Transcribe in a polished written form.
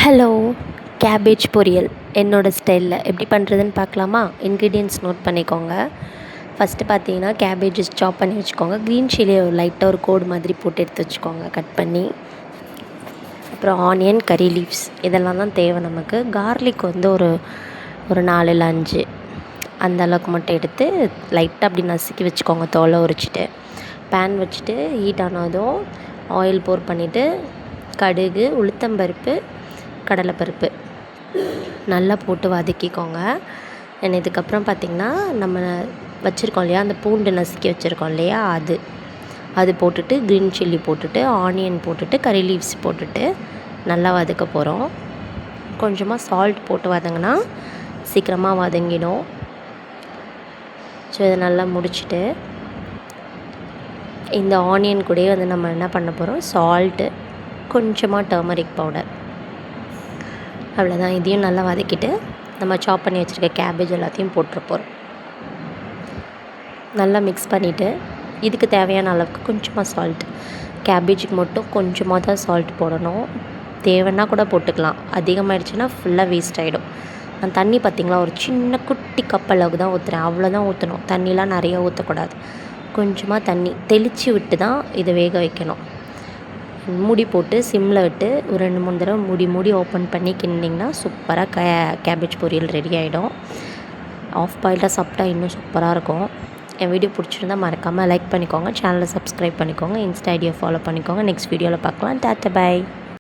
Hello, cabbage பொரியல் என்னோடய ஸ்டைலில் எப்படி பண்ணுறதுன்னு பார்க்கலாமா? இன்க்ரீடியன்ட்ஸ் நோட் பண்ணிக்கோங்க. ஃபஸ்ட்டு பார்த்தீங்கன்னா கேபேஜ் சாப் பண்ணி வச்சுக்கோங்க. க்ரீன் சில்லியை லைட்டாக ஒரு கோடு மாதிரி போட்டு எடுத்து வச்சுக்கோங்க, கட் பண்ணி. அப்புறம் ஆனியன், கறி லீவ்ஸ் இதெல்லாம் தான் தேவை நமக்கு. கார்லிக் வந்து ஒரு 4 இல்லை 5 அந்த அளவுக்கு மட்டும் எடுத்து லைட்டாக அப்படி நசுக்கி வச்சுக்கோங்க, தோலை உரிச்சிட்டு. பேன் வச்சுட்டு ஹீட் ஆனதும் ஆயில் போர் பண்ணிவிட்டு கடுகு, உளுத்தம்பருப்பு, கடலைப்பருப்பு நல்லா போட்டு வதக்கிக்கோங்க. இதுக்கப்புறம் பார்த்திங்கன்னா நம்ம வச்சுருக்கோம் இல்லையா, அந்த பூண்டு நசுக்கி வச்சுருக்கோம் இல்லையா, அது போட்டுட்டு க்ரீன் சில்லி போட்டுட்டு ஆனியன் போட்டுட்டு கறி லீவ்ஸ் போட்டுட்டு நல்லா வதக்க போகிறோம். கொஞ்சமாக சால்ட் போட்டு வதங்கினா சீக்கிரமாக வதங்கிடும். ஸோ இதை நல்லா முடிச்சுட்டு இந்த ஆனியன் கூடயே வந்து நம்ம என்ன பண்ண போகிறோம், சால்ட்டு, கொஞ்சமாக டர்மரிக் பவுடர், அவ்வளோதான். இதையும் நல்லா வதக்கிட்டு நம்ம சாப் பண்ணி வச்சுருக்க கேபேஜ் எல்லாத்தையும் போட்டுறப்போகிறோம். நல்லா மிக்ஸ் பண்ணிவிட்டு இதுக்கு தேவையான அளவுக்கு கொஞ்சமாக சால்ட், கேபேஜுக்கு மட்டும் கொஞ்சமாக தான் சால்ட் போடணும். தேவைன்னா கூட போட்டுக்கலாம், அதிகமாகிடுச்சுன்னா ஃபுல்லாக வேஸ்ட் ஆகிடும். அந்த தண்ணி பார்த்திங்களா, ஒரு சின்ன குட்டி கப் அளவுக்கு தான் ஊற்றுறேன், அவ்வளோதான் ஊற்றணும். தண்ணிலாம் நிறைய ஊற்றக்கூடாது. கொஞ்சமாக தண்ணி தெளித்து விட்டு தான் இதை வேக வைக்கணும். மூடி போட்டு சிம்மில் விட்டு ஒரு 2-3 தடவை மூடி ஓப்பன் பண்ணி கிண்டிங்கன்னா சூப்பராக கேபேஜ் பொரியல் ரெடி ஆகிடும். ஆஃப் பாயில்டாக சாப்பிட்டா இன்னும் சூப்பராக இருக்கும். என் வீடியோ பிடிச்சிருந்தால் மறக்காமல் லைக் பண்ணிக்கோங்க, சேனலை சப்ஸ்கிரைப் பண்ணிக்கோங்க, இன்ஸ்டா ஐடியை ஃபாலோ பண்ணிக்கோங்க. நெக்ஸ்ட் வீடியோவில் பார்க்கலாம். Tata, by.